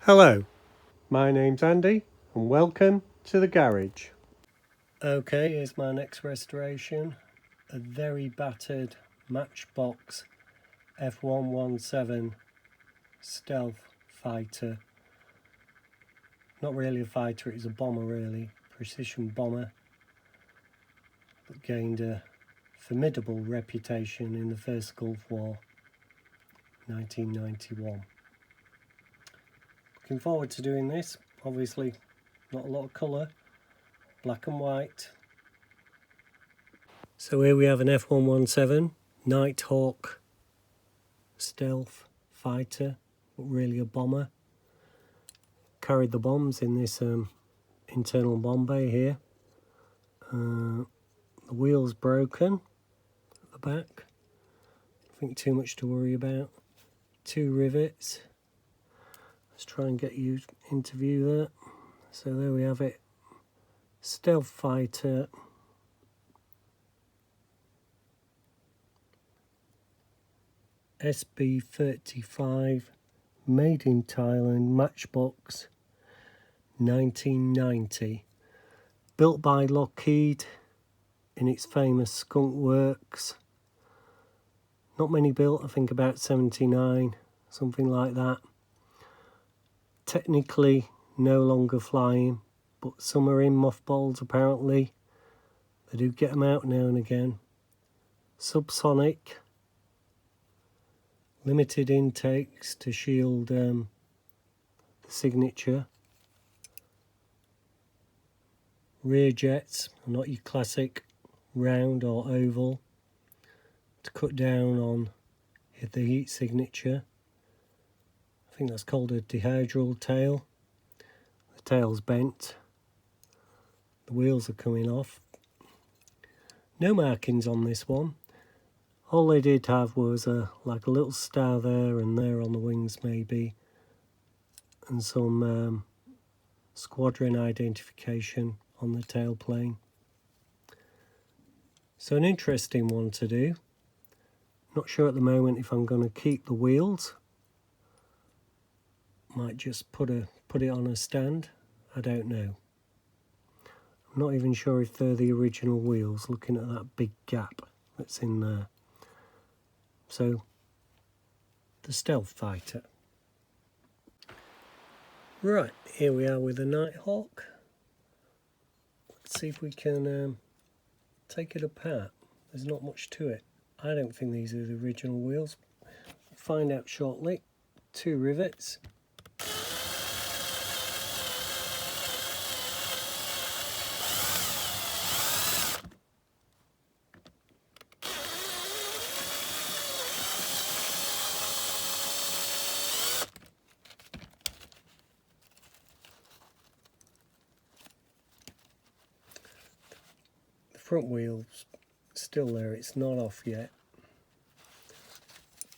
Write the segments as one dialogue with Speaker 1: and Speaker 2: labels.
Speaker 1: Hello, my name's Andy and welcome to the garage. Okay, here's my next restoration. A very battered Matchbox F-117 Stealth Fighter. Not really a fighter, it's a bomber really, precision bomber. That gained a formidable reputation in the First Gulf War, 1991. Looking forward to doing this. Obviously not a lot of colour, black and white. So here we have an F-117 Nighthawk Stealth Fighter, but really a bomber. Carried the bombs in this internal bomb bay here. The wheel's broken at the back. Nothing too much to worry about. 2 rivets. Let's try and get you into view there. So there we have it. Stealth Fighter. SB35, made in Thailand, Matchbox, 1990. Built by Lockheed in its famous Skunk Works. Not many built, I think about 79, something like that. Technically no longer flying, but some are in mothballs apparently. They do get them out now and again. Subsonic. Limited intakes to shield the signature. Rear jets, not your classic round or oval, to cut down on the heat signature. I think that's called a dihedral tail. The tail's bent. The wheels are coming off. No markings on this one. All they did have was like a little star there and there on the wings maybe, and some squadron identification on the tailplane. So an interesting one to do. Not sure at the moment if I'm going to keep the wheels. Might just put it on a stand. I don't know. I'm not even sure if they're the original wheels, looking at that big gap that's in there. So, the Stealth Fighter. Right, here we are with the Nighthawk. Let's see if we can take it apart. There's not much to it. I don't think these are the original wheels. We'll find out shortly. 2 rivets. Front wheel's still there, it's not off yet.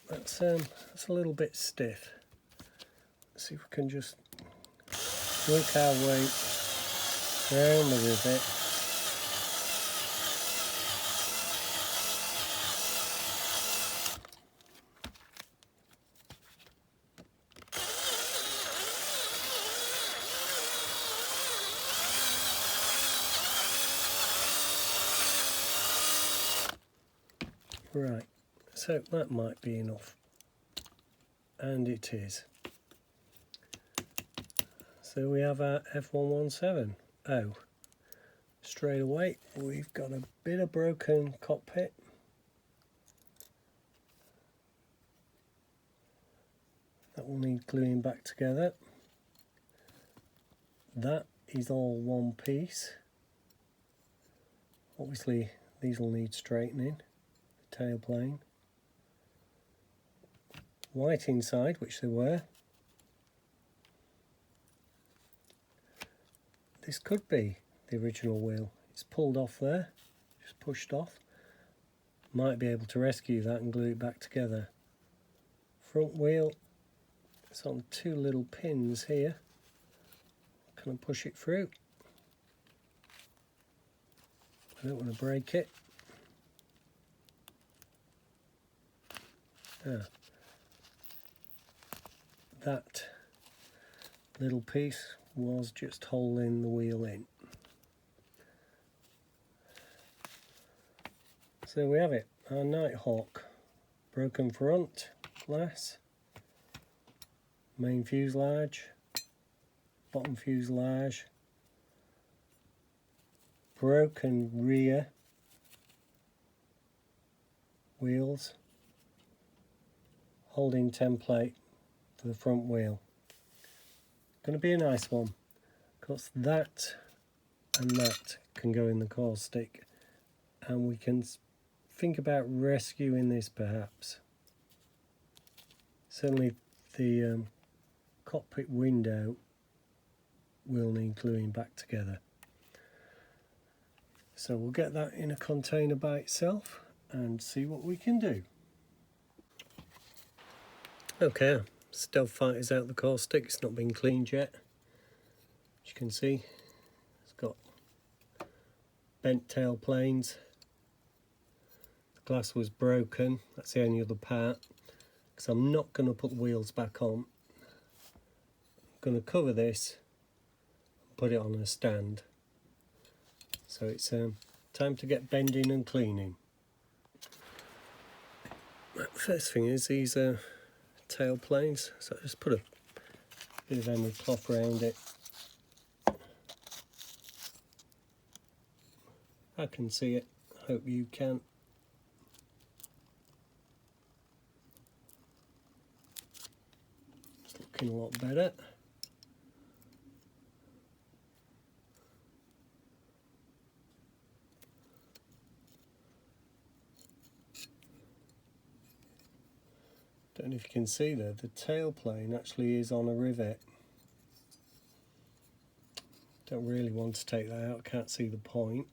Speaker 1: That's a little bit stiff. Let's see if we can just work our way around the rivet. Right, so that might be enough, and it is. So we have our F-117. Oh, straight away we've got a bit of broken cockpit. That will need gluing back together. That is all one piece. Obviously these will need straightening. Tailplane. White inside, which they were. This could be the original wheel. It's pulled off there, just pushed off. Might be able to rescue that and glue it back together. Front wheel, it's on 2 little pins here. Can I push it through? I don't want to break it. That little piece was just holding the wheel in. So we have it, our Nighthawk. Broken front glass, main fuselage, bottom fuselage, broken rear wheels, holding template for the front wheel. Going to be a nice one, because that and that can go in the car stick, and we can think about rescuing this perhaps. Certainly the cockpit window will need gluing back together. So we'll get that in a container by itself and see what we can do. Okay, Stealth Fighter's out the car stick. It's not been cleaned yet. As you can see, it's got bent tail planes. The glass was broken. That's the only other part. Because I'm not going to put the wheels back on. I'm going to cover this and put it on a stand. So it's time to get bending and cleaning. First thing is these tail planes. So I just put a bit of emery cloth around it. I can see it. Hope you can. It's looking a lot better. Don't know if you can see there, the tail plane actually is on a rivet. Don't really want to take that out, can't see the point.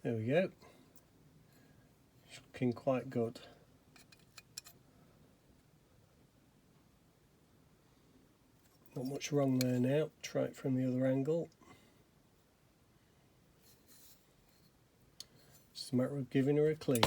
Speaker 1: There we go. It's looking quite good. Not much wrong there now. Try it from the other angle. Just a matter of giving her a clean.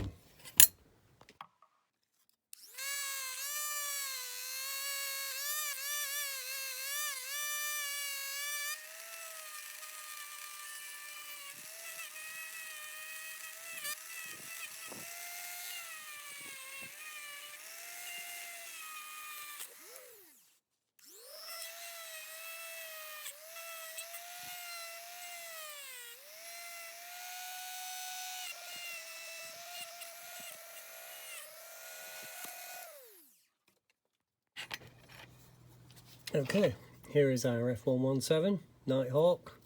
Speaker 1: Okay, here is our F-117 Nighthawk.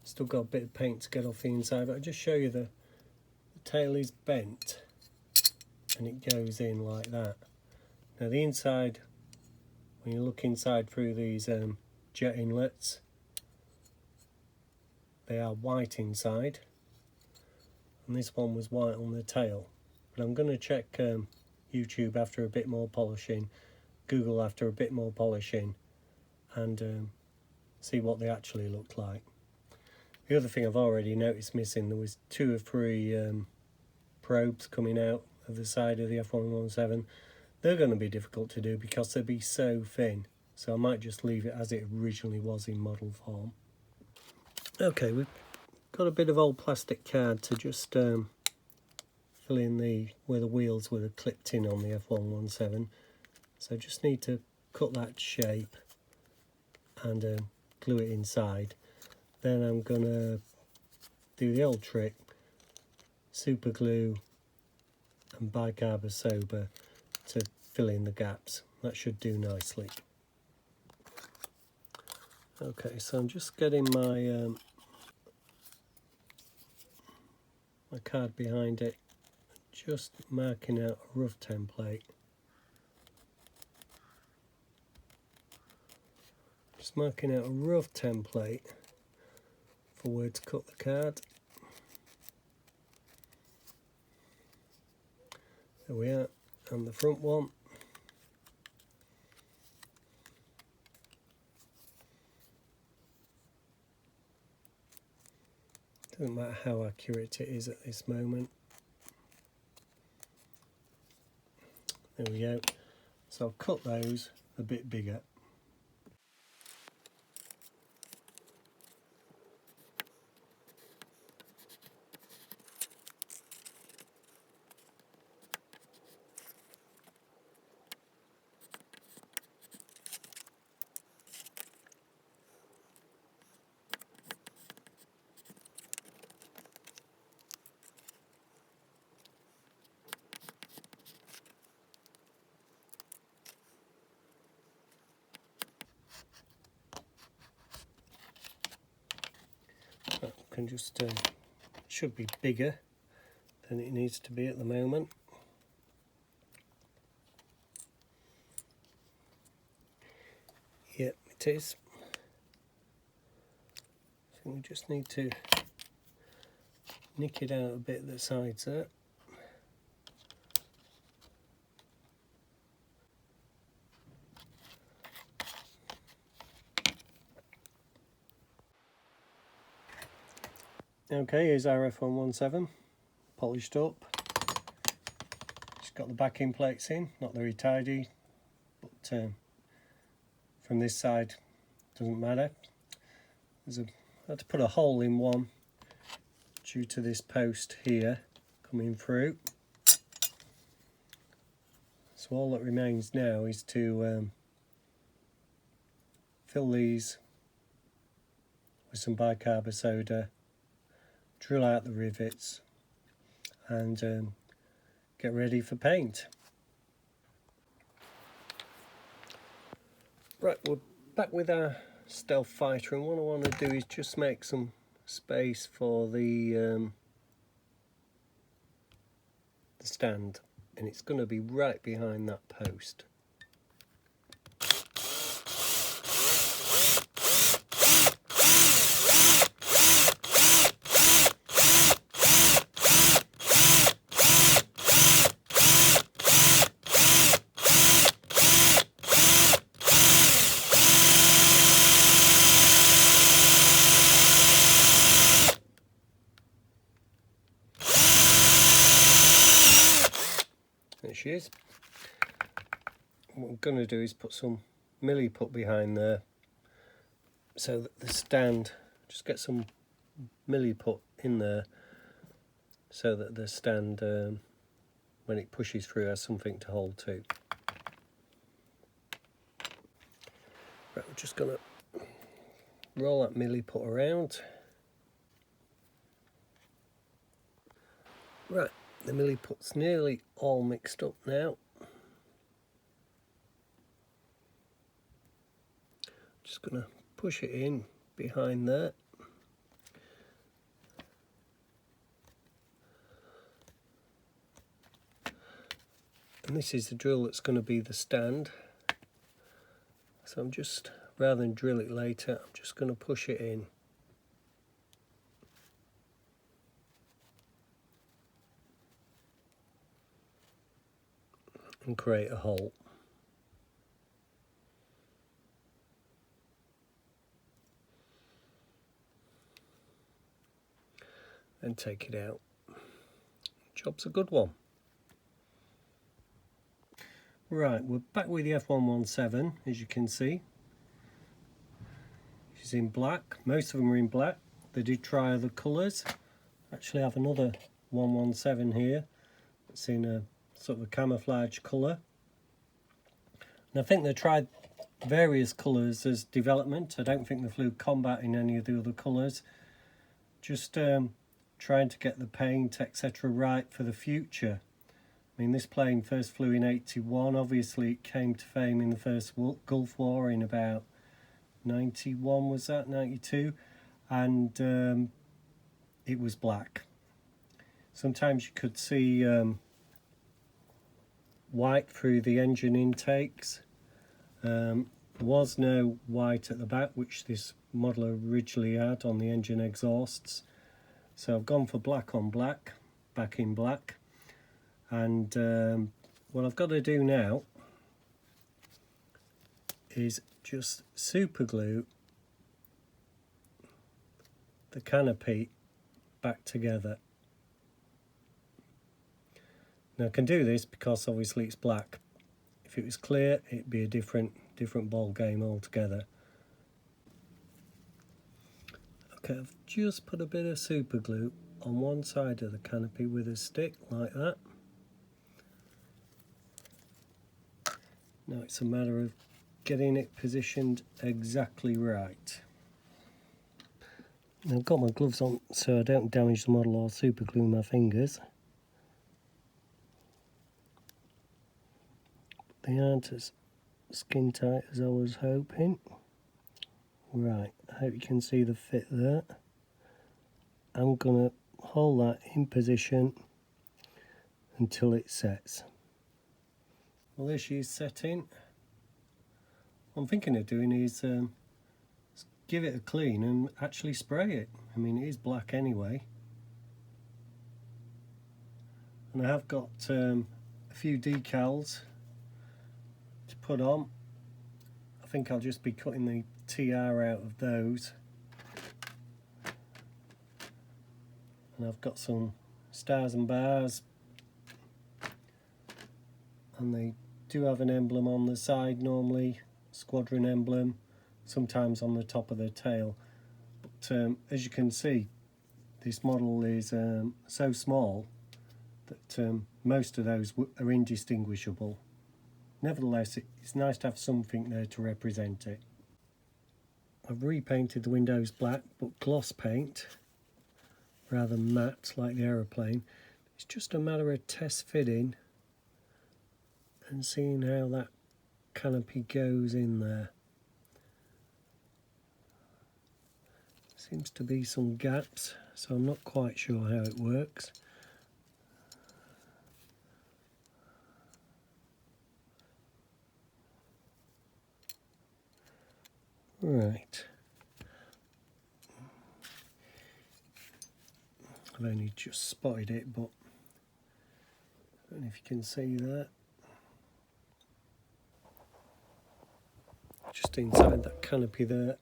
Speaker 1: Still got a bit of paint to get off the inside, but I'll just show you the tail is bent and it goes in like that. Now the inside, when you look inside through these jet inlets, they are white inside, and this one was white on the tail. But I'm going to check YouTube after a bit more polishing, Google after a bit more polishing, and see what they actually looked like. The other thing I've already noticed missing, there was 2 or 3 probes coming out of the side of the F-117. They're going to be difficult to do because they'll be so thin, so I might just leave it as it originally was in model form. Okay, we've got a bit of old plastic card to just fill in where the wheels would have clipped in on the F-117. So just need to cut that shape and glue it inside. Then I'm going to do the old trick, super glue and bicarb sober to fill in the gaps. That should do nicely. Okay, so I'm just getting my my card behind it, just marking out a rough template. Just marking out a rough template for where to cut the card. There we are, and the front one. Doesn't matter how accurate it is at this moment. There we go. So I'll cut those a bit bigger. Can just should be bigger than it needs to be at the moment. Yep, it is. So we just need to nick it out a bit at the sides there. Okay, here's our F-117 polished up. It's got the backing plates in, not very tidy, but from this side doesn't matter. I had to put a hole in one due to this post here coming through. So all that remains now is to fill these with some bicarb soda, drill out the rivets and get ready for paint. Right, we're back with our Stealth Fighter, and what I want to do is just make some space for the stand, and it's going to be right behind that post. There she is. What I'm going to do is put some milliput behind there so that the stand, just get some milliput in there so that the stand, when it pushes through, has something to hold to. Right, we're just going to roll that milliput around. Right, the milliput's nearly all mixed up now. Just going to push it in behind there. And this is the drill that's going to be the stand. So I'm just, rather than drill it later, I'm just going to push it in. And create a hole. And take it out. Job's a good one. Right, we're back with the F-117, as you can see. She's in black. Most of them are in black. They did try other colours. Actually, I have another 117 here. It's in a sort of a camouflage colour. And I think they tried various colours as development. I don't think they flew combat in any of the other colours. Just trying to get the paint, etc. right for the future. I mean, this plane first flew in '81. Obviously, it came to fame in the first Gulf War in about 91, was that? 92? And it was black. Sometimes you could see white through the engine intakes. There was no white at the back, which this model originally had on the engine exhausts. So I've gone for black on black, back in black. And what I've got to do now is just super glue the canopy back together. Now I can do this because obviously it's black, If it was clear, it'd be a different ball game altogether. Okay, I've just put a bit of super glue on one side of the canopy with a stick like that. Now it's a matter of getting it positioned exactly right. Now I've got my gloves on so I don't damage the model or super glue my fingers. They aren't as skin tight as I was hoping. Right, I hope you can see the fit there. I'm going to hold that in position until it sets. Well, there she is setting. What I'm thinking of doing is give it a clean and actually spray it. I mean, it is black anyway. And I have got a few decals to put on. I think I'll just be cutting the TR out of those. And I've got some stars and bars. And they do have an emblem on the side normally, squadron emblem, sometimes on the top of the tail. But as you can see, this model is so small that most of those are indistinguishable. Nevertheless, it's nice to have something there to represent it. I've repainted the windows black, but gloss paint rather than matte like the aeroplane. It's just a matter of test fitting and seeing how that canopy goes in there. Seems to be some gaps, so I'm not quite sure how it works. Right. I've only just spotted it, but I don't know if you can see that. Just inside that canopy there,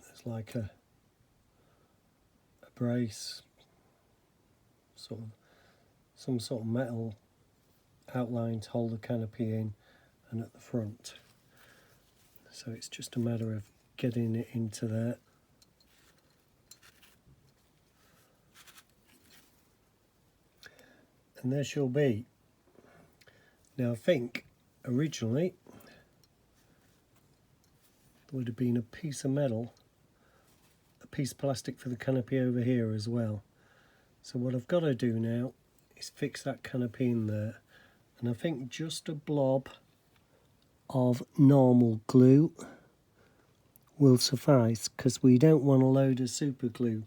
Speaker 1: there's like a brace, some sort of metal outline to hold the canopy in, and at the front. So it's just a matter of getting it into there. And there she'll be. Now I think originally there would have been a piece of metal, a piece of plastic for the canopy over here as well. So what I've got to do now is fix that canopy in there, and I think just a blob of normal glue will suffice, because we don't want a load of super glue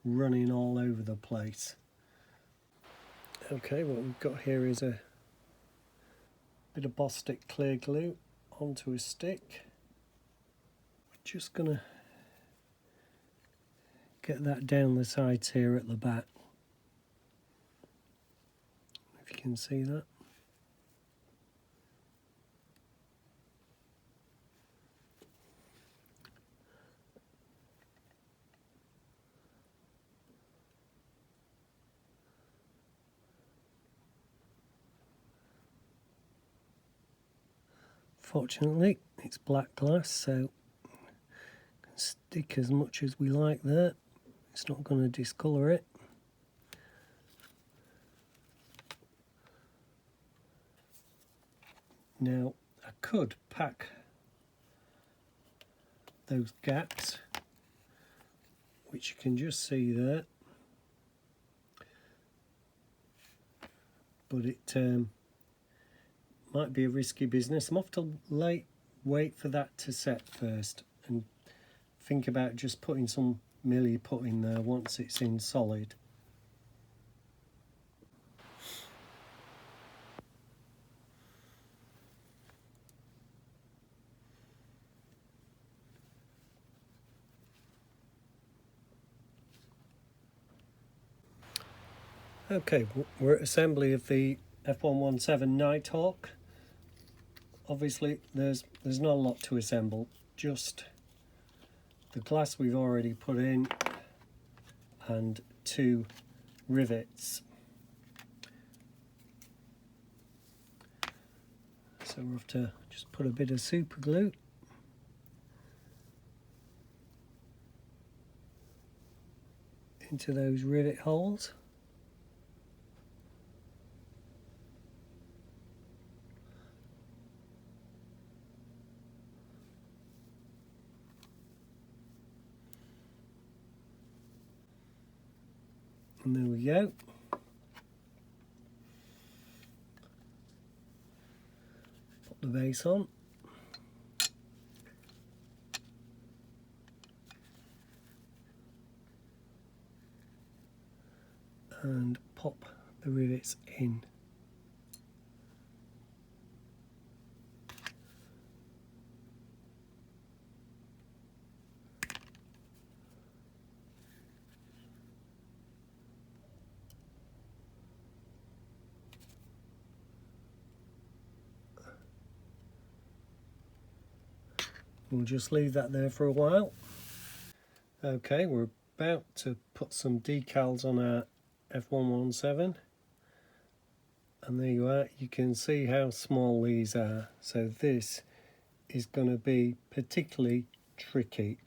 Speaker 1: running all over the place. Okay, what we've got here is a bit of Bostik clear glue onto a stick. We're just going to get that down the sides here at the back. If you can see that. Fortunately, it's black glass, so we can stick as much as we like there. It's not going to discolour it. Now, I could pack those gaps, which you can just see there, but it might be a risky business. I'm off to wait for that to set first and think about just putting some milli put in there once it's in solid. Okay, we're at assembly of the F-117 Nighthawk. Obviously there's not a lot to assemble, just the glass we've already put in and 2 rivets. So we'll have to just put a bit of super glue into those rivet holes. And there we go. Put the base on. And pop the rivets in. We'll just leave that there for a while. Okay, we're about to put some decals on our F-117, and there you are. You can see how small these are, so this is going to be particularly tricky.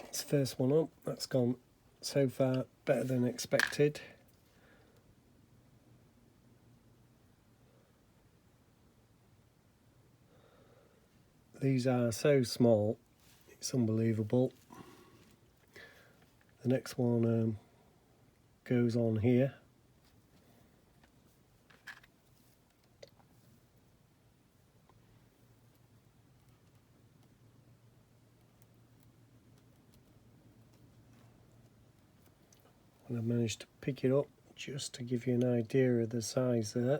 Speaker 1: This first one up, that's gone so far better than expected. These are so small, it's unbelievable. The next one goes on here. And I've managed to pick it up just to give you an idea of the size there.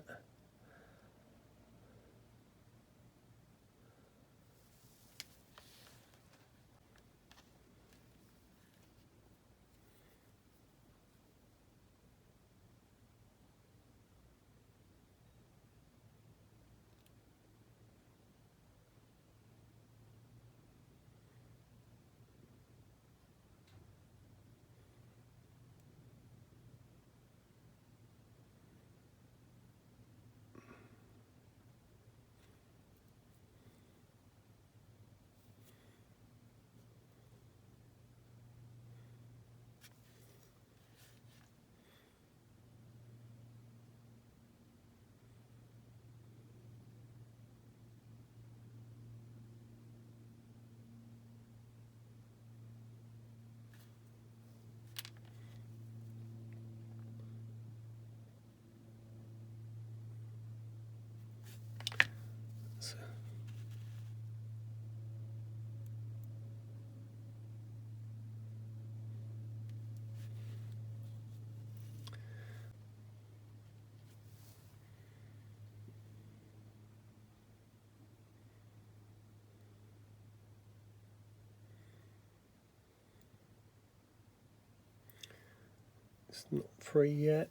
Speaker 1: It's not free yet.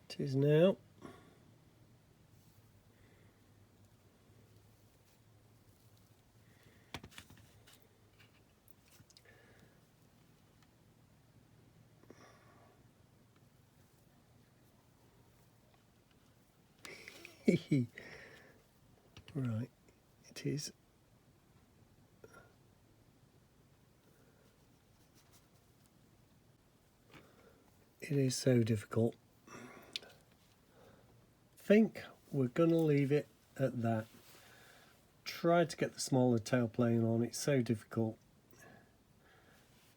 Speaker 1: It is now. Right, it is. It is so difficult. I think we're going to leave it at that. Try to get the smaller tailplane on, it's so difficult.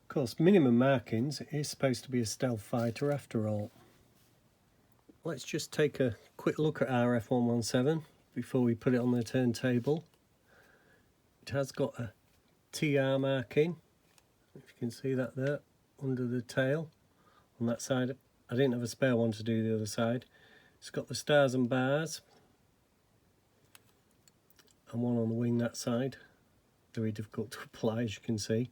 Speaker 1: Of course, minimum markings, it is supposed to be a stealth fighter after all. Let's just take a quick look at our F-117 before we put it on the turntable. It has got a TR marking, if you can see that there, under the tail on that side. I didn't have a spare one to do the other side. It's got the stars and bars, and one on the wing that side. Very difficult to apply, as you can see.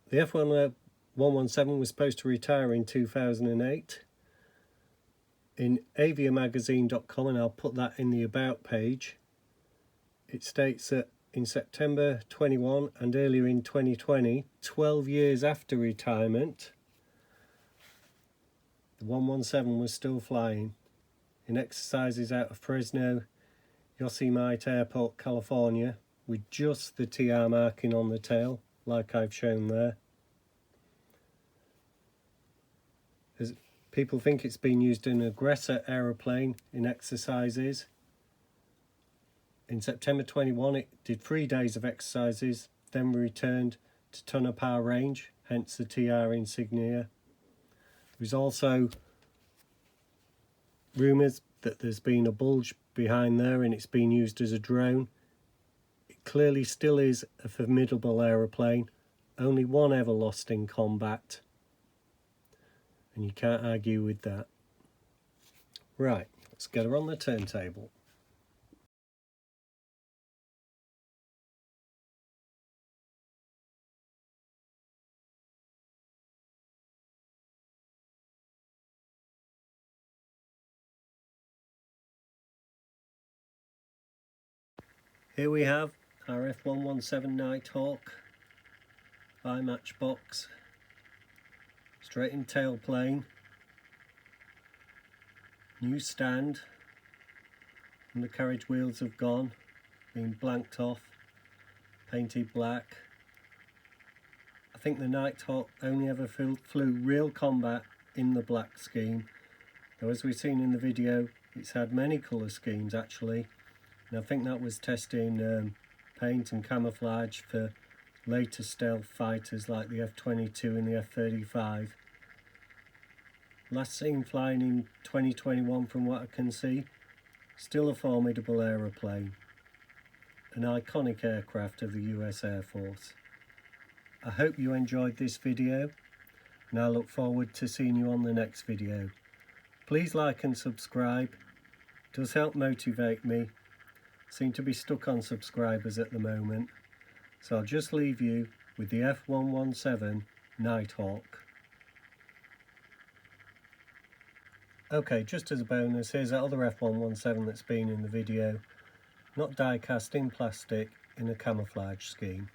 Speaker 1: The F-117 was supposed to retire in 2008. In aviamagazine.com, and I'll put that in the about page, it states that in September 21 and earlier in 2020, 12 years after retirement, the 117 was still flying in exercises out of Fresno Yosemite Airport, California, with just the TR marking on the tail, like I've shown there. As people think it's been used in an aggressor aeroplane in exercises. In September 21 it did 3 days of exercises, then returned to ton of power range, hence the TR insignia. There's also rumours that there's been a bulge behind there and it's been used as a drone. It clearly still is a formidable aeroplane, only one ever lost in combat, and you can't argue with that. Right, let's get her on the turntable. Here we have our F-117 Nighthawk by Matchbox, straight in tailplane, new stand, and the carriage wheels have gone, been blanked off, painted black. I think the Nighthawk only ever flew real combat in the black scheme, though as we've seen in the video it's had many colour schemes actually. And I think that was testing paint and camouflage for later stealth fighters like the F-22 and the F-35. Last seen flying in 2021 from what I can see. Still a formidable aeroplane. An iconic aircraft of the US Air Force. I hope you enjoyed this video, and I look forward to seeing you on the next video. Please like and subscribe. It does help motivate me. Seem to be stuck on subscribers at the moment, so I'll just leave you with the F-117 Nighthawk. Okay, just as a bonus, here's that other F-117 that's been in the video, not die cast, in plastic, in a camouflage scheme.